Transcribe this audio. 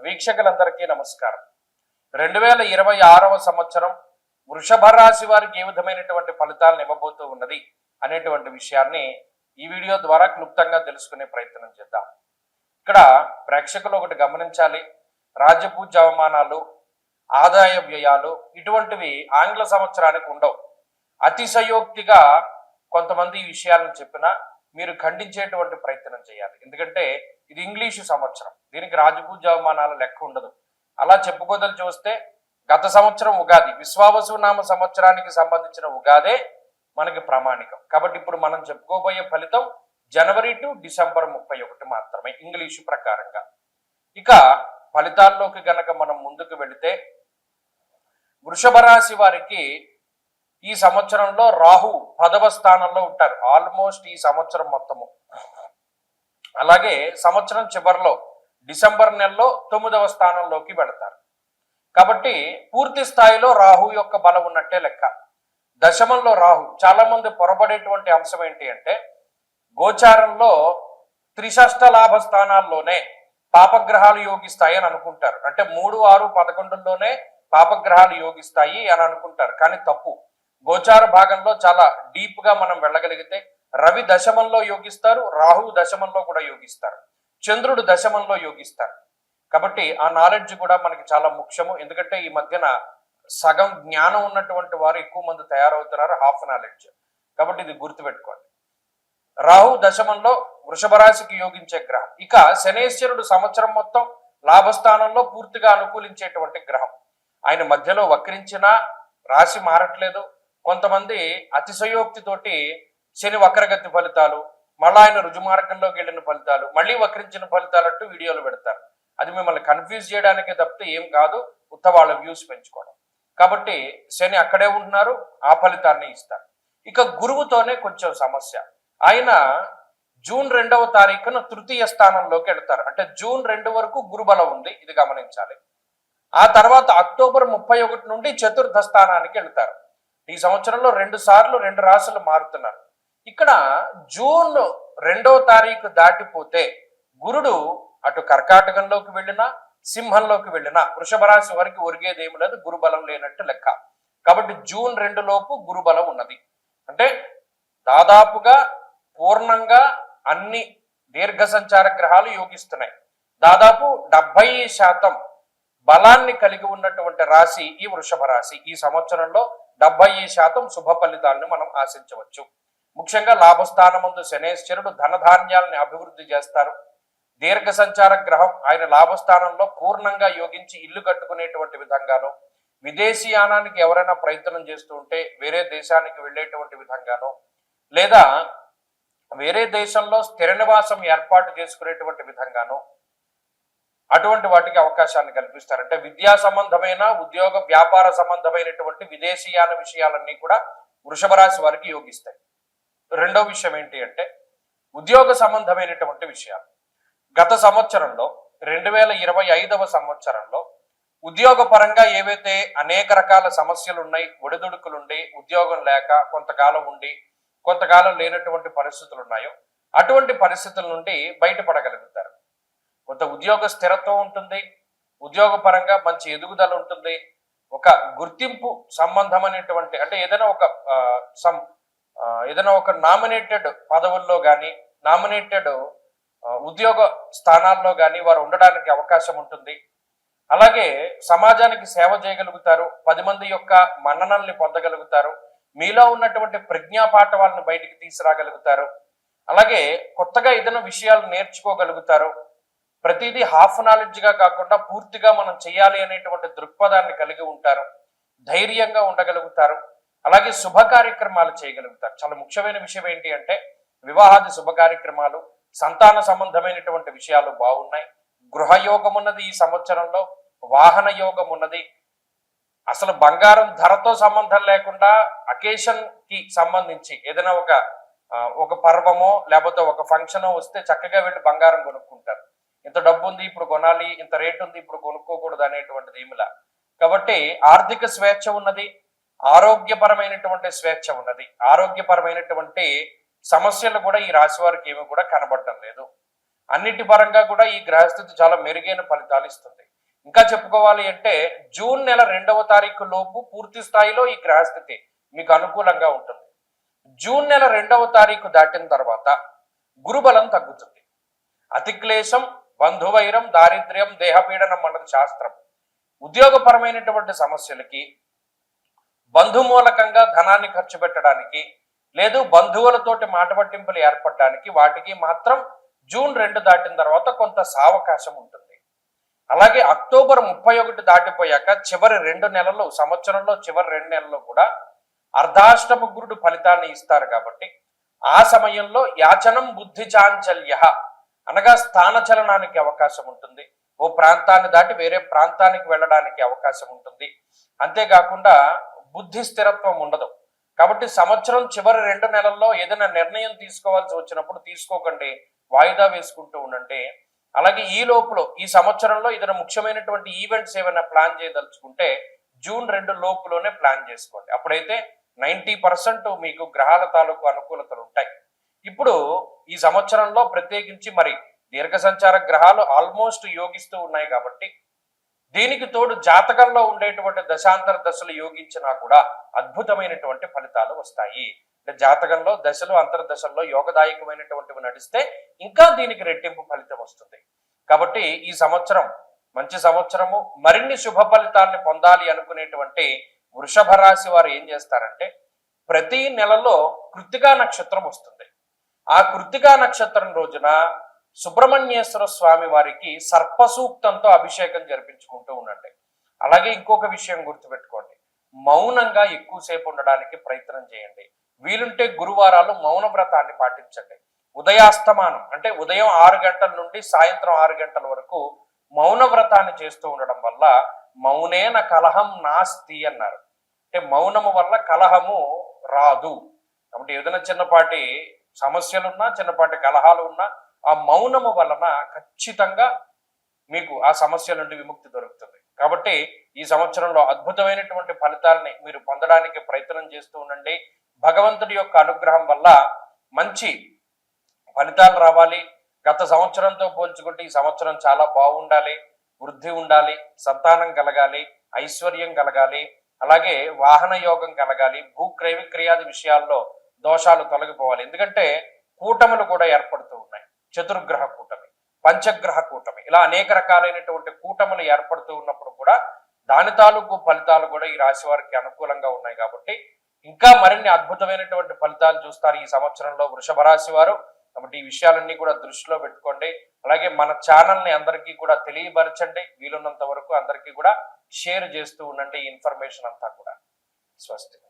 వీక్షకులందరికీ నమస్కారం. 2026వ సంవత్సరం వృషభ రాశి వారికి ఏ విధమైనటువంటి ఫలితాలను ఇవ్వబోతూ ఉన్నది అనేటువంటి విషయాన్ని ఈ వీడియో ద్వారా క్లుప్తంగా తెలుసుకునే ప్రయత్నం చేద్దాం. ఇక్కడ ప్రేక్షకులు ఒకటి గమనించాలి. రాజ్యపూజ్య అవమానాలు, ఆదాయ వ్యయాలు ఇటువంటివి ఆంగ్ల సంవత్సరానికి ఉండవు. అతిశయోక్తిగా కొంతమంది ఈ విషయాలను చెప్పినా మీరు ఖండించేటువంటి ప్రయత్నం చేయాలి. ఎందుకంటే ఇది ఇంగ్లీషు సంవత్సరం, దీనికి రాజపూజ్య అవమానాల లెక్క ఉండదు. అలా చెప్పుకోదలు చూస్తే గత సంవత్సరం ఉగాది, విశ్వావసు నామ సంవత్సరానికి సంబంధించిన ఉగాదే మనకి ప్రామాణికం. కాబట్టి ఇప్పుడు మనం చెప్పుకోబోయే ఫలితం జనవరి టు డిసెంబర్ 31 మాత్రమే ఇంగ్లీషు ప్రకారంగా. ఇక ఫలితాల్లోకి గనక మనం ముందుకు వెళితే వృషభ రాశి వారికి ఈ సంవత్సరంలో రాహు 10వ స్థానంలో ఉంటారు ఆల్మోస్ట్ ఈ సంవత్సరం మొత్తము. అలాగే సంవత్సరం చివరిలో డిసెంబర్ నెలలో 9వ స్థానంలోకి వెళతారు. కాబట్టి పూర్తి స్థాయిలో రాహు యొక్క బలం ఉన్నట్టే లెక్క. దశమంలో రాహు, చాలా మంది పొరబడేటువంటి అంశం ఏంటి అంటే గోచారంలో త్రిషష్ట లాభ స్థానాల్లోనే పాపగ్రహాలు యోగిస్తాయి అని అనుకుంటారు. అంటే 3, 6, 11లోనే పాపగ్రహాలు యోగిస్తాయి అని అనుకుంటారు. కానీ తప్పు. గోచార భాగంలో చాలా డీప్ గా మనం వెళ్ళగలిగితే రవి దశమంలో యోగిస్తారు, రాహు దశమంలో కూడా యోగిస్తారు, చంద్రుడు దశమంలో యోగిస్తారు. కాబట్టి ఆ నాలెడ్జ్ కూడా మనకి చాలా ముఖ్యము. ఎందుకంటే ఈ మధ్యన సగం జ్ఞానం ఉన్నటువంటి వారు ఎక్కువ మంది తయారవుతున్నారు, హాఫ్ నాలెడ్జ్. కాబట్టి ఇది గుర్తుపెట్టుకోండి. రాహు దశమంలో వృషభ రాశికి యోగించే గ్రహం. ఇక శనేశ్వరుడు సంవత్సరం మొత్తం లాభస్థానంలో పూర్తిగా అనుకూలించేటువంటి గ్రహం. ఆయన మధ్యలో వక్రించినా రాశి మారట్లేదు. కొంతమంది అతిశయోక్తితోటి శని వక్రగతి ఫలితాలు, మళ్ళీ ఆయన రుజుమార్గంలోకి వెళ్ళిన ఫలితాలు, మళ్ళీ వక్రించిన ఫలితాలు అంటూ వీడియోలు పెడతారు. అది మిమ్మల్ని కన్ఫ్యూజ్ చేయడానికే తప్పితే ఏం కాదు, ఉత్త వాళ్ళ వ్యూస్ పెంచుకోవడం. కాబట్టి శని అక్కడే ఉంటున్నారు, ఆ ఫలితాన్ని ఇస్తారు. ఇక గురువుతోనే కొంచెం సమస్య. ఆయన జూన్ 2వ తారీఖున తృతీయ స్థానంలోకి వెళ్తారు. అంటే జూన్ 2 వరకు గురుబలం ఉంది, ఇది గమనించాలి. ఆ తర్వాత అక్టోబర్ 31 నుండి చతుర్థ స్థానానికి వెళ్తారు. ఈ సంవత్సరంలో 2 సార్లు 2 రాశులు మారుతున్నారు. ఇక్కడ జూన్ 2వ తారీఖు దాటిపోతే గురుడు అటు కర్కాటకంలోకి వెళ్ళినా సింహంలోకి వెళ్ళినా వృషభ రాశి వారికి ఒరిగేదేమి లేదు, గురుబలం లేనట్టు లెక్క. కాబట్టి జూన్ 2 లోపు గురుబలం ఉన్నది. అంటే దాదాపుగా పూర్ణంగా అన్ని దీర్ఘ సంచార గ్రహాలు యోగిస్తున్నాయి. దాదాపు 70% బలాన్ని కలిగి ఉన్నటువంటి రాశి ఈ వృషభ రాశి. ఈ సంవత్సరంలో 70% శుభ ఫలితాలను మనం ఆశించవచ్చు. ముఖ్యంగా లాభస్థానమందు శనేశ్వరుడు ధనధాన్యాలని అభివృద్ధి చేస్తారు. దీర్ఘ సంచార గ్రహం ఆయన లాభస్థానంలో పూర్ణంగా యోగించి ఇల్లు కట్టుకునేటువంటి విధంగాను, విదేశీయానానికి ఎవరైనా ప్రయత్నం చేస్తూ ఉంటే వేరే దేశానికి వెళ్ళేటువంటి విధంగాను, లేదా వేరే దేశంలో స్థిర నివాసం ఏర్పాటు చేసుకునేటువంటి విధంగాను అటువంటి వాటికి అవకాశాన్ని కల్పిస్తారు. అంటే విద్యా సంబంధమైన, ఉద్యోగ వ్యాపార సంబంధమైనటువంటి విదేశీయాన విషయాలన్నీ కూడా వృషభ రాశి వారికి యోగిస్తాయి. రెండో విషయం ఏంటి అంటే ఉద్యోగ సంబంధమైనటువంటి విషయాలు. గత సంవత్సరంలో 2025వ సంవత్సరంలో ఉద్యోగ పరంగా ఏవైతే అనేక రకాల సమస్యలు ఉన్నాయి, ఒడిదుడుకులుండి, ఉద్యోగం లేక కొంతకాలం ఉండి కొంతకాలం లేనటువంటి పరిస్థితులు ఉన్నాయో అటువంటి పరిస్థితుల నుండి బయటపడగలుగుతారు. కొంత ఉద్యోగ స్థిరత్వం ఉంటుంది, ఉద్యోగ పరంగా మంచి ఎదుగుదల ఉంటుంది, ఒక గుర్తింపు సంబంధమైనటువంటి అంటే ఏదైనా ఒక నామినేటెడ్ పదవుల్లో కానీ నామినేటెడ్ ఉద్యోగ స్థానాల్లో కానీ వారు ఉండడానికి అవకాశం ఉంటుంది. అలాగే సమాజానికి సేవ చేయగలుగుతారు, 10 మంది యొక్క మన్ననల్ని పొందగలుగుతారు, మీలో ఉన్నటువంటి ప్రజ్ఞాపాఠవాలను బయటికి తీసుకురాగలుగుతారు. అలాగే కొత్తగా ఏదైనా విషయాలు నేర్చుకోగలుగుతారు. ప్రతిదీ హాఫ్ నాలెడ్జ్ గా కాకుండా పూర్తిగా మనం చేయాలి అనేటువంటి దృక్పథాన్ని కలిగి ఉంటారు, ధైర్యంగా ఉండగలుగుతారు. అలాగే శుభ కార్యక్రమాలు చేయగలుగుతారు. చాలా ముఖ్యమైన విషయం ఏంటి అంటే వివాహాది శుభ కార్యక్రమాలు, సంతాన సంబంధమైనటువంటి విషయాలు బాగున్నాయి. గృహయోగం ఉన్నది ఈ సంవత్సరంలో, వాహన యోగం ఉన్నది. అసలు బంగారం ధరతో సంబంధం లేకుండా అకేషన్ కి సంబంధించి ఏదైనా ఒక పర్వమో లేకపోతే ఒక ఫంక్షనో వస్తే చక్కగా వెళ్ళి బంగారం కొనుక్కుంటారు. ఇంత డబ్బు ఉంది ఇప్పుడు కొనాలి, ఇంత రేటు ఉంది ఇప్పుడు కొనుక్కోకూడదు అనేటువంటిది ఏమిలా. కాబట్టి ఆర్థిక స్వేచ్ఛ ఉన్నది, ఆరోగ్యపరమైనటువంటి స్వేచ్ఛ ఉన్నది. ఆరోగ్యపరమైనటువంటి సమస్యలు కూడా ఈ రాశి వారికి ఏమి కూడా కనబడటం లేదు. అన్నిటి పరంగా కూడా ఈ గ్రహస్థితి చాలా మెరుగైన ఫలితాలు ఇస్తుంది. ఇంకా చెప్పుకోవాలి అంటే జూన్ నెల 2వ తారీఖు లోపు పూర్తి స్థాయిలో ఈ గ్రహస్థితి మీకు అనుకూలంగా ఉంటుంది. జూన్ నెల 2వ తారీఖు దాటిన తర్వాత గురుబలం తగ్గుతుంది. అతిక్లేశం, బంధువైరం, దారిద్ర్యం, దేహపీడనం అన్నది శాస్త్రం. ఉద్యోగపరమైనటువంటి సమస్యలకి, బంధుమూలకంగా ధనాన్ని ఖర్చు పెట్టడానికి, లేదు బంధువులతోటి మాట పట్టింపులు ఏర్పడడానికి, వాటికి మాత్రం జూన్ 2 దాటిన తర్వాత కొంత సావకాశం ఉంటుంది. అలాగే అక్టోబర్ 31 దాటిపోయాక చివరి 2 నెలలు, సంవత్సరంలో చివరి 2 నెలలు కూడా అర్ధాష్టమ గురుడు ఫలితాన్ని ఇస్తారు. కాబట్టి ఆ సమయంలో యాచనం బుద్ధి చాంచల్య అనగా స్థానచలనానికి అవకాశం ఉంటుంది. ఓ ప్రాంతాన్ని దాటి వేరే ప్రాంతానికి వెళ్ళడానికి అవకాశం ఉంటుంది. అంతేకాకుండా బుద్ధి స్థిరత్వం ఉండదు. కాబట్టి సంవత్సరం చివరి 2 నెలల్లో ఏదైనా నిర్ణయం తీసుకోవాల్సి వచ్చినప్పుడు తీసుకోకండి, వాయిదా వేసుకుంటూ ఉండండి. అలాగే ఈ లోపల ఈ సంవత్సరంలో ఏదైనా ముఖ్యమైనటువంటి ఈవెంట్స్ ఏమైనా ప్లాన్ చేయదలుచుకుంటే జూన్ 2 లోపులోనే ప్లాన్ చేసుకోండి. అప్పుడైతే 90% మీకు గ్రహాల తాలూకు అనుకూలతలు ఉంటాయి. ఇప్పుడు ఈ సంవత్సరంలో ప్రత్యేకించి మరి దీర్ఘ సంచార గ్రహాలు ఆల్మోస్ట్ యోగిస్తూ ఉన్నాయి. కాబట్టి దీనికి తోడు జాతకంలో ఉండేటువంటి దశాంతర దశలు యోగించినా కూడా అద్భుతమైనటువంటి ఫలితాలు వస్తాయి. అంటే జాతకంలో దశలు అంతర్దశల్లో యోగదాయకమైనటువంటివి నడిస్తే ఇంకా దీనికి రెట్టింపు ఫలితం వస్తుంది. కాబట్టి ఈ సంవత్సరం మంచి సంవత్సరము. మరిన్ని శుభ ఫలితాలను పొందాలి అనుకునేటువంటి వృషభ రాశి వారు ఏం చేస్తారంటే ప్రతి నెలలో కృత్తికా నక్షత్రం వస్తుంది. ఆ కృత్తికా నక్షత్రం రోజున సుబ్రహ్మణ్యేశ్వర స్వామి వారికి సర్పసూక్తంతో అభిషేకం జరిపించుకుంటూ ఉండండి. అలాగే ఇంకొక విషయం గుర్తుపెట్టుకోండి, మౌనంగా ఎక్కువసేపు ఉండడానికి ప్రయత్నం చేయండి. వీలుంటే గురువారాలు మౌన వ్రతాన్ని పాటించండి. ఉదయాస్తమానం అంటే ఉదయం 6 గంటల నుండి సాయంత్రం 6 గంటల వరకు మౌన వ్రతాన్ని చేస్తూ ఉండడం వల్ల మౌనేన కలహం నాస్తి అన్నారు. అంటే మౌనము వల్ల కలహము రాదు. కాబట్టి ఏదైనా చిన్నపాటి సమస్యలున్నా, చిన్నపాటి కలహాలు ఉన్నా ఆ మౌనము వలన ఖచ్చితంగా మీకు ఆ సమస్యల నుండి విముక్తి దొరుకుతుంది. కాబట్టి ఈ సంవత్సరంలో అద్భుతమైనటువంటి ఫలితాలని మీరు పొందడానికి ప్రయత్నం చేస్తూ ఉండండి. భగవంతుడి యొక్క అనుగ్రహం వల్ల మంచి ఫలితాలు రావాలి. గత సంవత్సరంతో పోల్చుకుంటే ఈ సంవత్సరం చాలా బాగుండాలి, వృద్ధి ఉండాలి, సంతానం కలగాలి, ఐశ్వర్యం కలగాలి, అలాగే వాహన యోగం కలగాలి, భూక్రయ విక్రయాది విషయాల్లో దోషాలు తొలగిపోవాలి. ఎందుకంటే కూటములు కూడా ఏర్పడుతూ ఉన్నాయి. చతుర్గ్రహ కూటమి, పంచగ్రహ కూటమి, ఇలా అనేక రకాలైనటువంటి కూటములు ఏర్పడుతూ ఉన్నప్పుడు కూడా దాని తాలూకు ఫలితాలు కూడా ఈ రాశి వారికి అనుకూలంగా ఉన్నాయి. కాబట్టి ఇంకా మరిన్ని అద్భుతమైనటువంటి ఫలితాలు చూస్తారు ఈ సంవత్సరంలో వృషభ రాశి వారు. కాబట్టి ఈ విషయాలన్నీ కూడా దృష్టిలో పెట్టుకోండి. అలాగే మన ఛానల్ని అందరికీ కూడా తెలియపరచండి. వీలున్నంత వరకు అందరికీ కూడా షేర్ చేస్తూ ఉండండి ఈ ఇన్ఫర్మేషన్ అంతా కూడా. స్వస్తి.